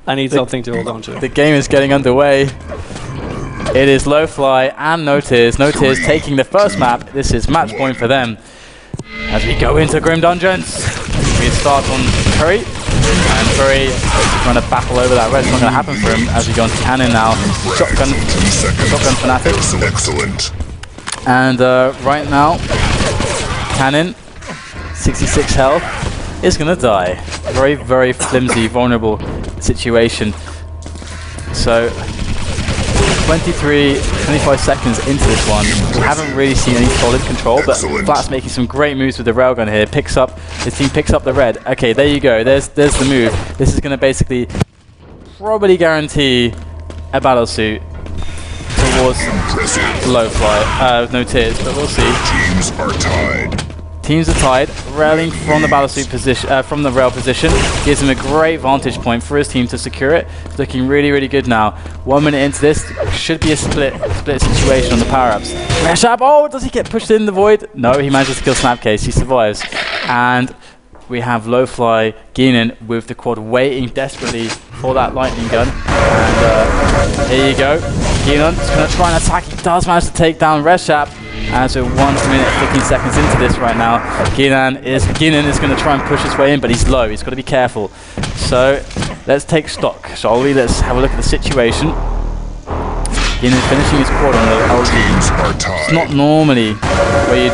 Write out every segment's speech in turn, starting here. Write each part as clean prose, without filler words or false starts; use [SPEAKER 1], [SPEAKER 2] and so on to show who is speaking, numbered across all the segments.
[SPEAKER 1] I need something to hold on to.
[SPEAKER 2] The game is getting underway. It is l0wfly and NoTear. NoTear taking the first map. This is match point for them. As we go into Grim Dungeons, we start on Curry. And Curry is trying to battle over that red. It's not going to happen for him as we go on to Cannon now. Shotgun Fanatic.
[SPEAKER 3] Excellent.
[SPEAKER 2] And right now, Cannon, 66 health, is going to die. Very, very flimsy, vulnerable situation. So 25 seconds into this one. We haven't really seen any solid control, but Flat's making some great moves with the railgun here. His team picks up the red. Okay, there you go. There's the move. This is going to basically probably guarantee a battle suit towards l0wfly. NoTear, but we'll see.
[SPEAKER 3] Teams are tied.
[SPEAKER 2] Teams are tied. Railing from the battlesuit position, from the rail position, gives him a great vantage point for his team to secure it. It's looking really, really good now. 1 minute into this, should be a split situation on the power-ups. Reshab, oh, does he get pushed in the void? No, he manages to kill Snapcase. He survives, and we have l0wfly Geenan with the quad waiting desperately for that lightning gun. And here you go. Geenan is going to try and attack. He does manage to take down Reshab. As we're 1 minute 15 seconds into this right now, Geenan is going to try and push his way in, but he's low. He's got to be careful. So let's take stock, shall we? Let's have a look at the situation. Geenan finishing his quad on the LG. It's not normally where you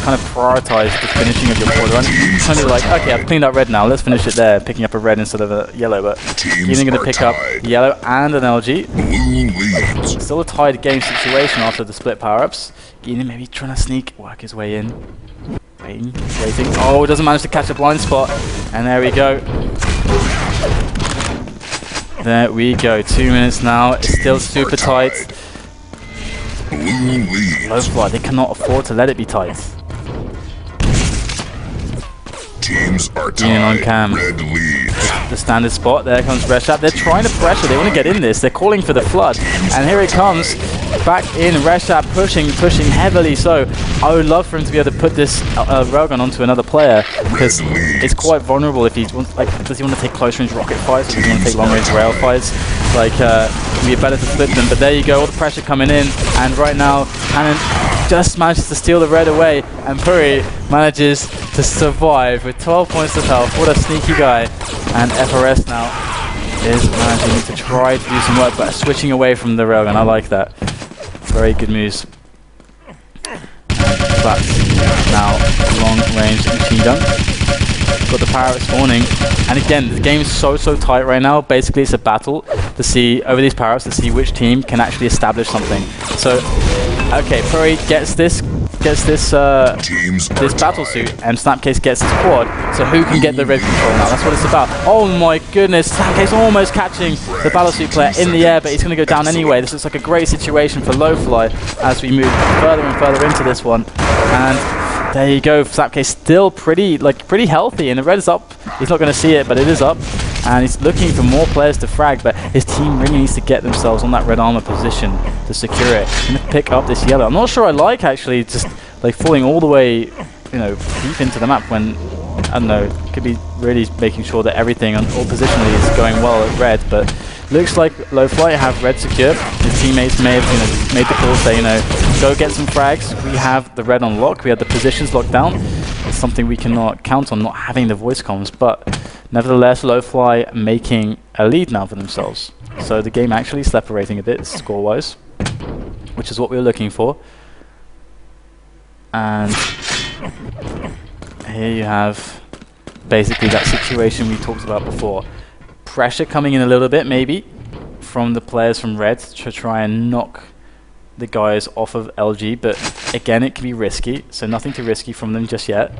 [SPEAKER 2] kind of prioritize the finishing of your quad run. It's kind of like, okay, I've cleaned up red now. Let's finish it there, picking up a red instead of a yellow. But Geenan going to pick up yellow and an LG. Still a tied game situation after the split power-ups. Geenan maybe trying to work his way in. Waiting. Oh, doesn't manage to catch a blind spot. And there we go. There we go. 2 minutes now. It's still super tight. l0wfly, they cannot afford to let it be tight.
[SPEAKER 3] Teams are tied.
[SPEAKER 2] Geenan on cam.
[SPEAKER 3] Red leads.
[SPEAKER 2] The standard spot. There comes Reshab. They're trying to pressure. They want to get in this. They're calling for the flood. And here it comes. Back in, Reshab pushing heavily. So I would love for him to be able to put this railgun onto another player, because it's quite vulnerable if he wants. Like, does he want to take close range rocket fights, or does he want to take long range rail fights? Like, it'd be better to split them. But there you go. All the pressure coming in, and right now, Cannon just manages to steal the red away, and Puri manages to survive with 12 points of health. What a sneaky guy. And FRS now is managing to try to do some work, but switching away from the railgun. I like that. Very good moves. That's now long range machine gun. Got the power spawning. And again, the game is so tight right now. Basically, it's a battle to see over these power-ups to see which team can actually establish something. So, okay, Puri gets this battle suit, and Snapcase gets his quad. So who can get the red control now? That's what it's about. Oh my goodness, Snapcase almost catching the battle suit player in the air, but he's going to go down anyway. This looks like a great situation for l0wfly as we move further and further into this one. And there you go, Snapcase still pretty healthy, and the red is up. He's not going to see it, but it is up. And he's looking for more players to frag, but his team really needs to get themselves on that red armor position to secure it. He's going to pick up this yellow. I'm not sure I like actually just like falling all the way, deep into the map when, I don't know, could be really making sure that everything on all positionally is going well at red, but looks like l0wfly have red secure. His teammates may have made the call, say, go get some frags. We have the red on lock. We have the positions locked down. It's something we cannot count on, not having the voice comms, but nevertheless, l0wfly making a lead now for themselves. So the game actually separating a bit score-wise, which is what we were looking for. And here you have basically that situation we talked about before. Pressure coming in a little bit, maybe, from the players from red to try and knock the guys off of LG, but again, it can be risky, so nothing too risky from them just yet.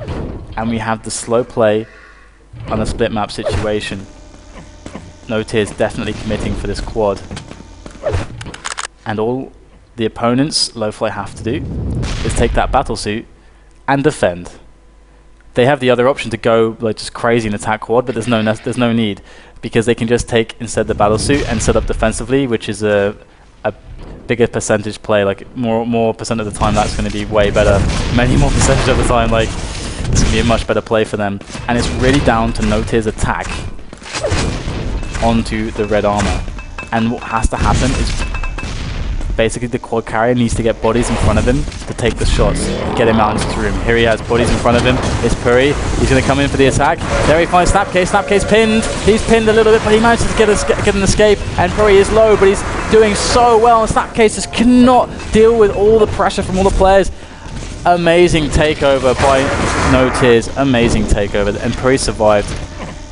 [SPEAKER 2] And we have the slow play on a split map situation. NoTear is definitely committing for this quad. And all the opponents l0wfly have to do is take that battle suit and defend. They have the other option to go like just crazy and attack quad, but there's no need, because they can just take instead the battle suit and set up defensively, which is a bigger percentage play. Like more percent of the time, that's going to be way better. Many more percentage of the time, like it's going to be a much better play for them. And it's really down to NoTear's attack onto the red armor. And what has to happen is basically the quad carrier needs to get bodies in front of him to take the shots, get him out into the room. Here he has bodies in front of him. It's Puri. He's going to come in for the attack. There he finds Snapcase. Snapcase pinned. He's pinned a little bit, but he manages to get an escape. And Puri is low, but he's doing so well. And Snapcase just cannot deal with all the pressure from all the players. Amazing takeover by NoTears. Amazing takeover. And Puri survived.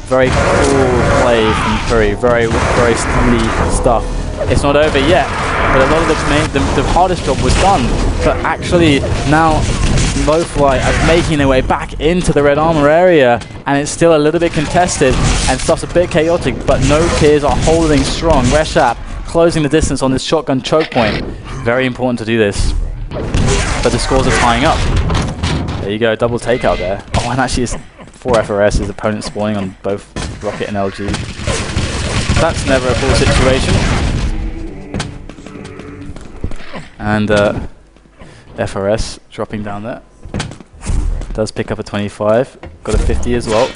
[SPEAKER 2] Very cool play from Puri. Very, very steely stuff. It's not over yet, but a lot of the hardest job was done. But actually now l0wfly are making their way back into the red armor area, and it's still a little bit contested and stuff's a bit chaotic, but NoTears are holding strong. Reshap closing the distance on this shotgun choke point. Very important to do this. But the scores are tying up. There you go, double takeout there. Oh, and actually it's 4 FRS, his opponent spawning on both Rocket and LG. That's never a full situation. And FRS dropping down there. Does pick up a 25. Got a 50 as well.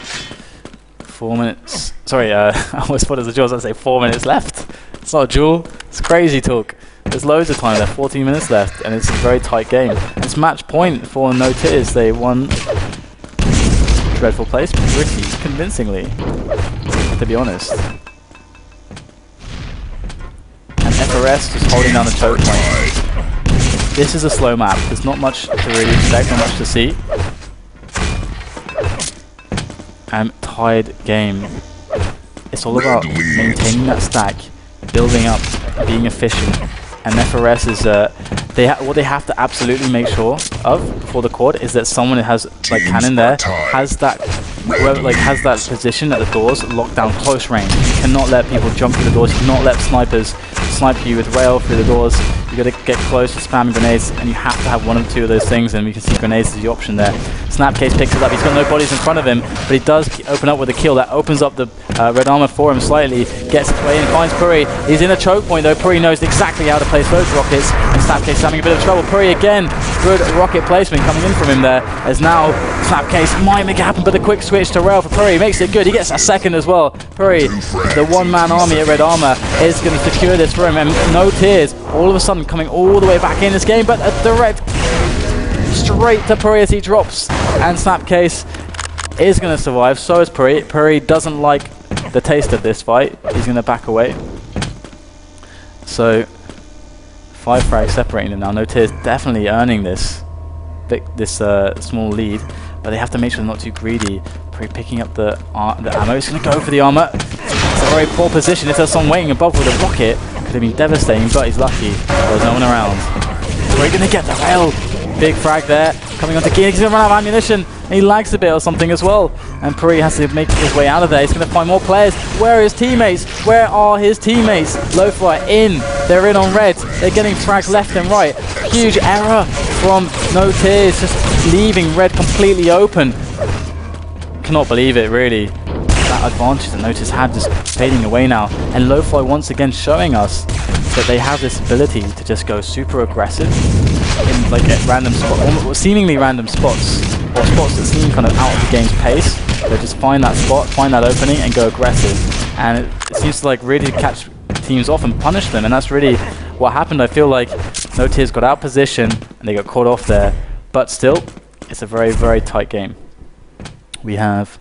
[SPEAKER 2] 4 minutes. Sorry, I almost thought it was a duel. I was going to say 4 minutes left. It's not a duel. It's crazy talk. There's loads of time left. 14 minutes left. And it's a very tight game. And it's match point for NoTears. They won dreadful place pretty convincingly, to be honest. And FRS just holding down the choke point. This is a slow map. There's not much to really expect, not much to see. And tied game. It's all about maintaining that stack, building up, being efficient. And FRS is what they have to absolutely make sure of before the quad is that someone who has like cannon there has that position at the doors locked down close range. You cannot let people jump through the doors. You cannot let snipers snipe you with rail through the doors. You got to get close to spamming grenades, and you have to have one or two of those things. And we can see grenades as the option there. Snapcase picks it up. He's got no bodies in front of him, but he does open up with a kill. That opens up the red armor for him slightly. Gets its way in, finds Puri. He's in a choke point though. Puri knows exactly how to place those rockets, and Snapcase is having a bit of trouble. Puri again, good rocket placement coming in from him there. As now Snapcase might make it happen, but a quick switch to rail for Puri makes it good. He gets a second as well. Puri, the one-man army at red armor, is going to secure this for him, and NoTears all of a sudden coming all the way back in this game, but a direct straight to Puri as he drops, and Snapcase is going to survive. So is Puri. Puri doesn't like the taste of this fight. He's going to back away. So 5 frags separating them now. NoTears definitely earning this small lead, but they have to make sure they're not too greedy. Puri picking up the ammo. He's going to go for the armor. It's a very poor position. If there's someone waiting above with a rocket, could have been devastating, but he's lucky. There's no one around. We're going to get the rail. Big frag there. Coming onto Keenan. He's going to run out of ammunition. He lags a bit or something as well. And Puri has to make his way out of there. He's going to find more players. Where are his teammates? Where are his teammates? l0wfly in. They're in on red. They're getting frags left and right. Huge error from NoTears. Just leaving red completely open. Cannot believe it, really. That advantage that NoTears had just fading away now. And l0wfly once again showing us that they have this ability to just go super aggressive in like at random spots, or seemingly random spots, or spots that seem kind of out of the game's pace. They just find that spot, find that opening, and go aggressive. And it seems to like really catch teams off and punish them. And that's really what happened. I feel like NoTears got out position and they got caught off there. But still, it's a very, very tight game. We have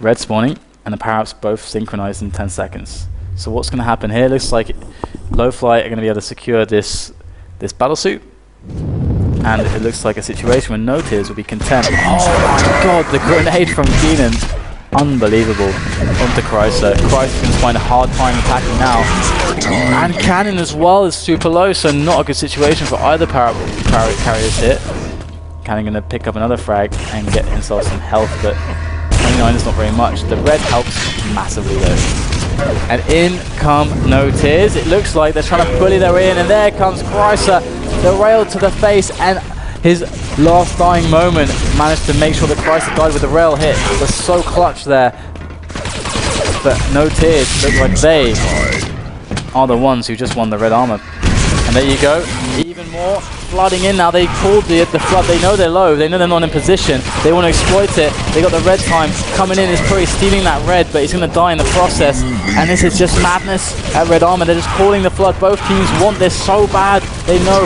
[SPEAKER 2] red spawning and the power-ups both synchronized in 10 seconds. So what's going to happen here? Looks like l0wfly are going to be able to secure this battle suit, and it looks like a situation where NoTears will be content. Oh my god, the grenade from Keenan. Unbelievable. Onto Chrysler. Chrysler's going to find a hard time attacking now. And Cannon as well is super low, so not a good situation for either power carriers here. Cannon going to pick up another frag and get himself some health, but 29 is not very much. The red helps massively though. And in come NoTears. It looks like they're trying to bully their way in, and there comes Chrysler. The rail to the face, and his last dying moment managed to make sure that Chrysler died with the rail hit. It was so clutch there. But NoTears look like they are the ones who just won the red armor. And there you go. Even and more flooding in now. They pulled the flood. They know they're low. They know they're not in position. They want to exploit it. They got the red time coming in. Is Puri stealing that red, but he's going to die in the process. And this is just madness at Red Armor. They're just calling the flood. Both teams want this so bad. They know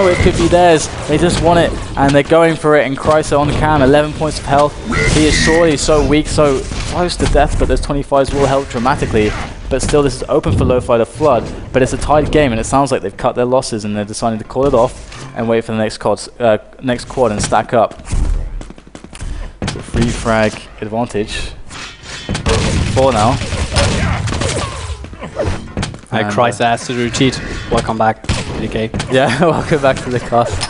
[SPEAKER 2] it could be theirs. They just want it, and they're going for it. And Chryso on the cam, 11 points of health. He is surely so weak, so close to death, but those 25s will help dramatically. But still, this is open for l0wfly to flood. But it's a tight game, and it sounds like they've cut their losses, and they're deciding to call it off and wait for the next quad and stack up. So free frag advantage. 4 now.
[SPEAKER 1] Chryso has to retreat. Welcome back, PDK.
[SPEAKER 2] Yeah, welcome back to the cast.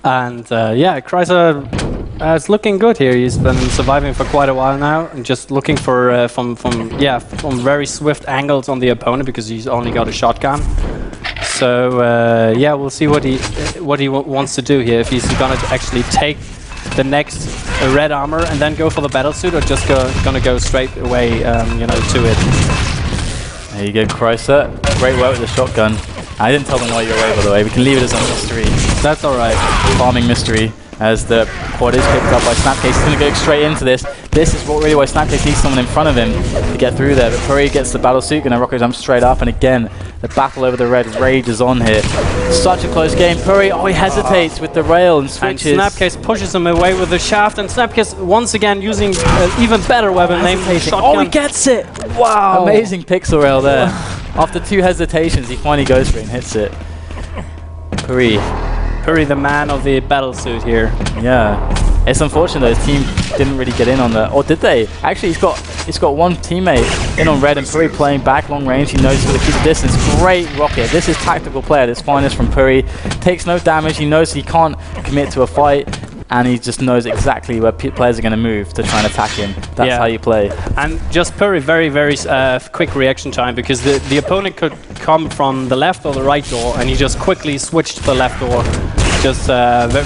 [SPEAKER 1] And yeah, Chryso is looking good here. He's been surviving for quite a while now, and just looking for from very swift angles on the opponent because he's only got a shotgun. So yeah, we'll see what he wants to do here. If he's gonna actually take the next red armor and then go for the battle suit, or just gonna go straight away, you know, to it.
[SPEAKER 2] There you go, Chryso. Great work with the shotgun. I didn't tell them why you're away, by the way. We can leave it as a mystery.
[SPEAKER 1] That's all right.
[SPEAKER 2] Farming mystery, as the quad is picked up by Snapcase. He's going to go straight into this. This is really why Snapcase needs someone in front of him to get through there. But Puri gets the battle suit, going to rocket jump straight up. And again, the battle over the red rages on here. Such a close game. Puri, oh, he hesitates with the rail and switches.
[SPEAKER 1] And Snapcase pushes him away with the shaft. And Snapcase once again using an even better weapon named shotgun.
[SPEAKER 2] Oh, he gets it!
[SPEAKER 1] Wow!
[SPEAKER 2] Amazing pixel rail there. After 2 hesitations, he finally goes for it and hits it. Puri,
[SPEAKER 1] the man of the battle suit here.
[SPEAKER 2] Yeah, it's unfortunate that his team didn't really get in on the. Or did they? Actually, he's got one teammate in on red, and Puri playing back long range. He knows he's got to keep the distance. Great rocket. This is tactical play at its finest from Puri. Takes no damage. He knows he can't commit to a fight, and he just knows exactly where players are going to move to try and attack him. That's how you play.
[SPEAKER 1] And just Puri, very quick reaction time, because the opponent could come from the left or the right door, and he just quickly switched to the left door. Just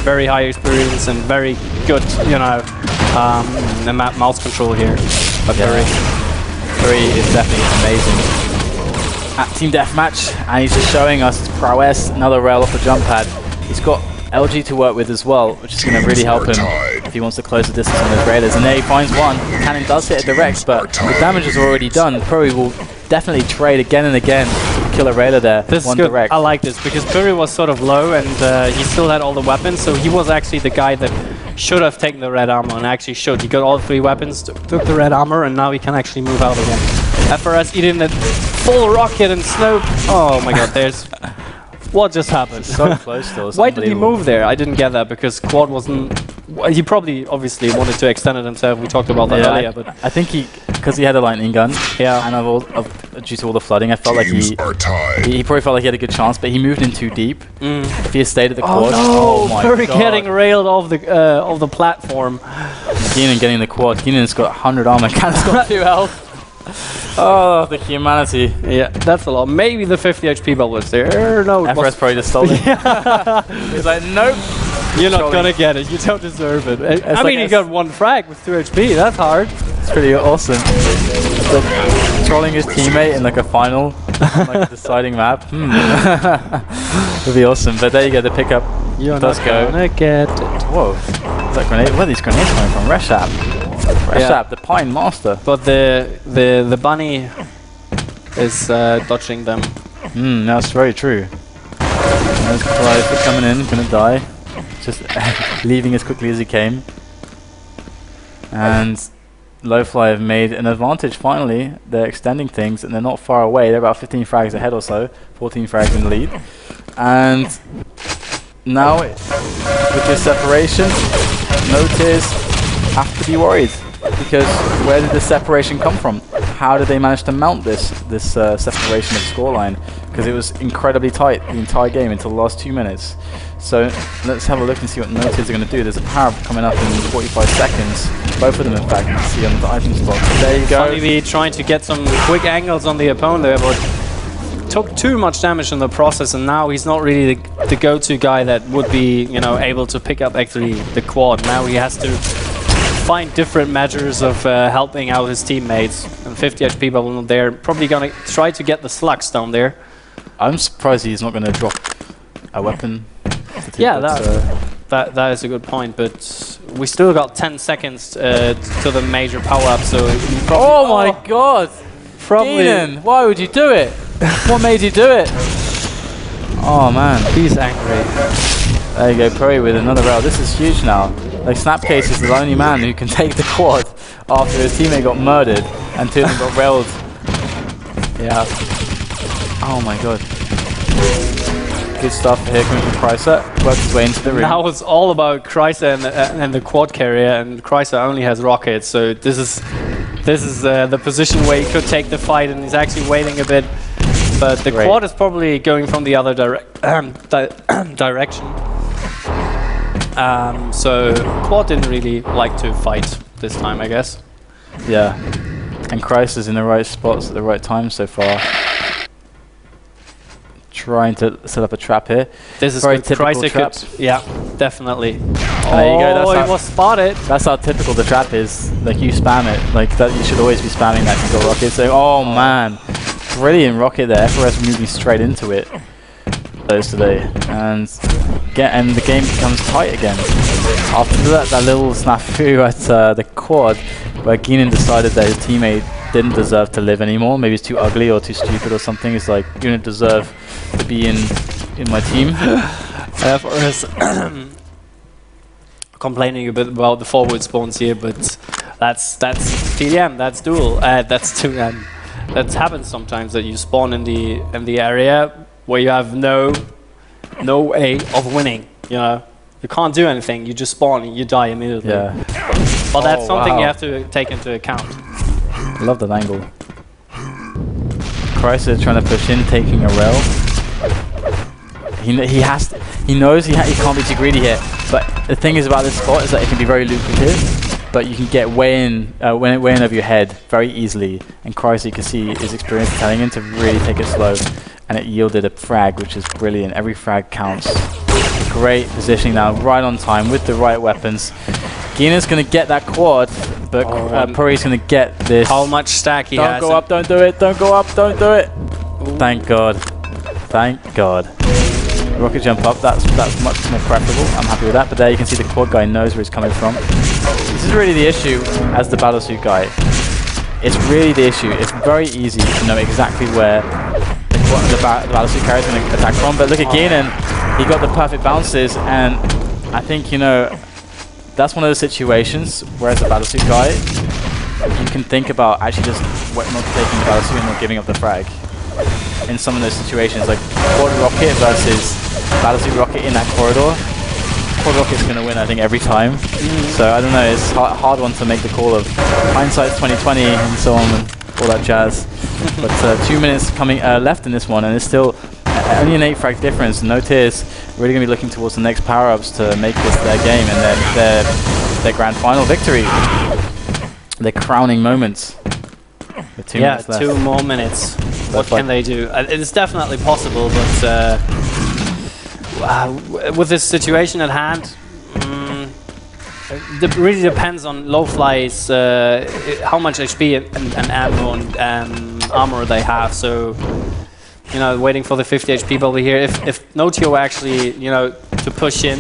[SPEAKER 1] very high experience and very good, you know, mouse control here.
[SPEAKER 2] Puri is definitely amazing at Team Deathmatch, and he's just showing us his prowess. Another rail off the jump pad. He's got LG to work with as well, which is going to really help him if he wants to close the distance on those raiders. And there he finds one. The cannon does hit a direct, but the damage is already done. Puri will definitely trade again and again to kill a raider there.
[SPEAKER 1] This is good. Direct. I like this because Puri was sort of low, and he still had all the weapons, so he was actually the guy that should have taken the red armor, and actually should. He got all 3 weapons, took the red armor, and now he can actually move out again. FRS eating the full rocket and snow. Oh my god, there's... What just happened?
[SPEAKER 2] So close still.
[SPEAKER 1] Why did he move there? I didn't get that, because Quad wasn't... He probably, obviously, wanted to extend it himself. We talked about that earlier, but...
[SPEAKER 2] I think because he had a lightning gun, and due to all the flooding, I felt like he probably felt like he had a good chance, but he moved in too deep. If he had stayed at the quad...
[SPEAKER 1] Oh no! Puri getting railed off the platform.
[SPEAKER 2] Keenan getting the quad. Keenan's got 100 armor, Cannon's got 2 health. Oh, the humanity.
[SPEAKER 1] Yeah, that's a lot. Maybe the 50 HP bubble was there. No,
[SPEAKER 2] FRS probably just stole it. He's like, nope.
[SPEAKER 1] You're not going to get it. You don't deserve it. I mean, he got 1 frag with 2 HP. That's hard.
[SPEAKER 2] It's pretty awesome. Trolling his teammate in like a final, like a deciding map. Would be awesome. But there you go, the pickup does go.
[SPEAKER 1] Gonna get it.
[SPEAKER 2] Whoa. Is that grenade? Where are these grenades coming from? Reshap. Reshap, the Pine Master.
[SPEAKER 1] But the bunny is dodging them.
[SPEAKER 2] That's very true. There's Chryso coming in, gonna die. Just leaving as quickly as he came. And l0wfly have made an advantage finally. They're extending things and they're not far away. They're about 15 frags ahead or so. 14 frags in the lead. And now with this separation, NoTears have to be worried, because where did this separation come from? How did they manage to mount this separation of scoreline? Because it was incredibly tight the entire game until the last 2 minutes. So let's have a look and see what NoTears are going to do. There's a power up coming up in 45 seconds. Both of them, in fact, you can see on the item spot. There you go.
[SPEAKER 1] Funny trying to get some quick angles on the opponent there, but took too much damage in the process, and now he's not really the go-to guy that would be, you know, able to pick up actually the quad. Now he has to find different measures of helping out his teammates, and 50 HP bubble not there. Probably gonna try to get the slugs down there.
[SPEAKER 2] I'm surprised he's not gonna drop a weapon.
[SPEAKER 1] Yeah, that is a good point, but we still got 10 seconds to the major power-up, so...
[SPEAKER 2] Oh my god!
[SPEAKER 1] Probably...
[SPEAKER 2] Keenan, why would you do it? What made you do it? Oh man.
[SPEAKER 1] He's angry.
[SPEAKER 2] There you go, Puri with another rail. This is huge now. Like, Snapcase is the only man who can take the quad after his teammate got murdered and two of them got railed. Yeah. Oh my god. Good stuff here coming from Chrysler. Works his way into the ring.
[SPEAKER 1] Now it's all about Chrysler and the quad carrier, and Chrysler only has rockets, so this is the position where he could take the fight, and he's actually waiting a bit. But the quad is probably going from the other direction. So quad didn't really like to fight this time, I guess.
[SPEAKER 2] Yeah. And Chrysler's in the right spots at the right time so far. Trying to set up a trap here.
[SPEAKER 1] This is
[SPEAKER 2] very
[SPEAKER 1] good.
[SPEAKER 2] typical trap.
[SPEAKER 1] Yeah, definitely.
[SPEAKER 2] And there you go.
[SPEAKER 1] That's he was spotted.
[SPEAKER 2] That's how typical the trap is. Like, you spam it. Like, that, you should always be spamming that to go rocket. So, oh man, brilliant rocket there. FRS moving straight into it. Those today, and the game becomes tight again. After that little snafu at the quad, where Keenan decided that his teammate didn't deserve to live anymore. Maybe he's too ugly or too stupid or something. It's like, you don't deserve to be in my team.
[SPEAKER 1] FRS complaining a bit about the forward spawns here, but that's TDM. That's dual. That's 2M. That happens sometimes, that you spawn in the area where you have no way of winning. You know, you can't do anything. You just spawn and you die immediately.
[SPEAKER 2] Yeah.
[SPEAKER 1] But that's something you have to take into account.
[SPEAKER 2] Love that angle. Chrysler trying to push in, taking a rail. He knows he can't be too greedy here. But the thing is about this spot is that it can be very lucrative, but you can get way in over your head very easily. And Chrysler, you can see his experience telling him to really take it slow. And it yielded a frag, which is brilliant. Every frag counts. Great positioning now, right on time with the right weapons. Gina's going to get that quad, but Puri's going to get this.
[SPEAKER 1] How much stack he has.
[SPEAKER 2] Don't go up, don't do it, don't go up, don't do it. Ooh. Thank God. Thank God. Rocket jump up, that's much more preferable. I'm happy with that, but there you can see the quad guy knows where he's coming from. This is really the issue as the battlesuit guy. It's really the issue. It's very easy to know exactly where the battlesuit carrier is going to attack from, but look at Keenan. He got the perfect bounces, and I think, you know, that's one of those situations where as a battlesuit guy, you can think about actually just not taking the battlesuit and not giving up the frag. In some of those situations, like quad rocket versus battlesuit rocket in that corridor, quad rocket's going to win, I think, every time. So I don't know, it's a hard one to make the call of hindsight's 2020 and so on and all that jazz. But 2 minutes left in this one, and it's still only an 8 frag difference. NoTear's really going to be looking towards the next power-ups to make this their game and their grand final victory. Their crowning moments. With 2 minutes left.
[SPEAKER 1] 2 more minutes. What can they do? It's definitely possible, but with this situation at hand, it really depends on l0wfly's how much HP and ammo and armor they have. So, you know, waiting for the 50 HP bubble here. If NoTear were actually, you know, to push in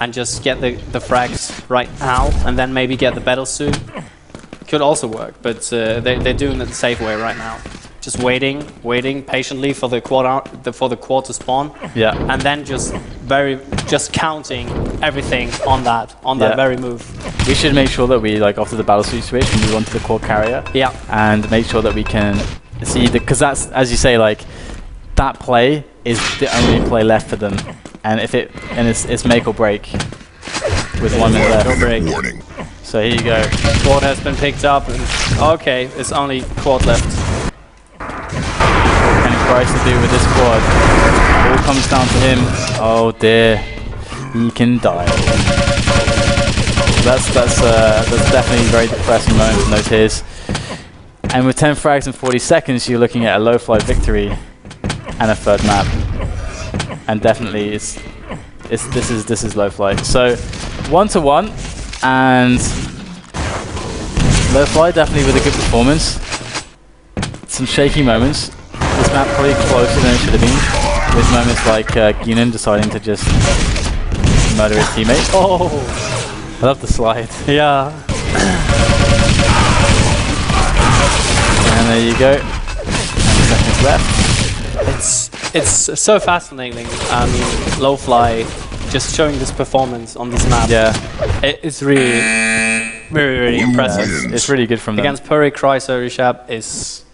[SPEAKER 1] and just get the frags right now, and then maybe get the battlesuit, could also work. But they're doing it the safe way right now. Just waiting patiently for the quad to spawn. Yeah. And then just counting everything on that very move.
[SPEAKER 2] We should make sure that we, like, after the battlesuit switch, we move on to the quad carrier. Yeah. And make sure that we can see because that's, as you say, like, that play is the only play left for them. And it's make or break with 1 minute left.
[SPEAKER 1] No break.
[SPEAKER 3] Warning.
[SPEAKER 2] So here you go.
[SPEAKER 1] Quad has been picked up, and okay, it's only quad left.
[SPEAKER 2] What can Chrysler do with this quad? All comes down to him. Oh dear, he can die. That's definitely a very depressing moment for NoTears. And with 10 frags in 40 seconds, you're looking at a l0wfly victory and a third map. And definitely, this is l0wfly. So 1-1, and l0wfly definitely with a good performance. Some shaky moments. This map probably closer than it should have been. With moments like Guinan deciding to just murder his teammate.
[SPEAKER 1] Oh,
[SPEAKER 2] I love the slide.
[SPEAKER 1] yeah.
[SPEAKER 2] And there you go. 10 seconds left.
[SPEAKER 1] It's so fascinating. I mean, l0wfly just showing this performance on this map.
[SPEAKER 2] Yeah,
[SPEAKER 1] It's really, really, really impressive.
[SPEAKER 2] it's really good from them.
[SPEAKER 1] Against Puri, Chrysler, Rishab is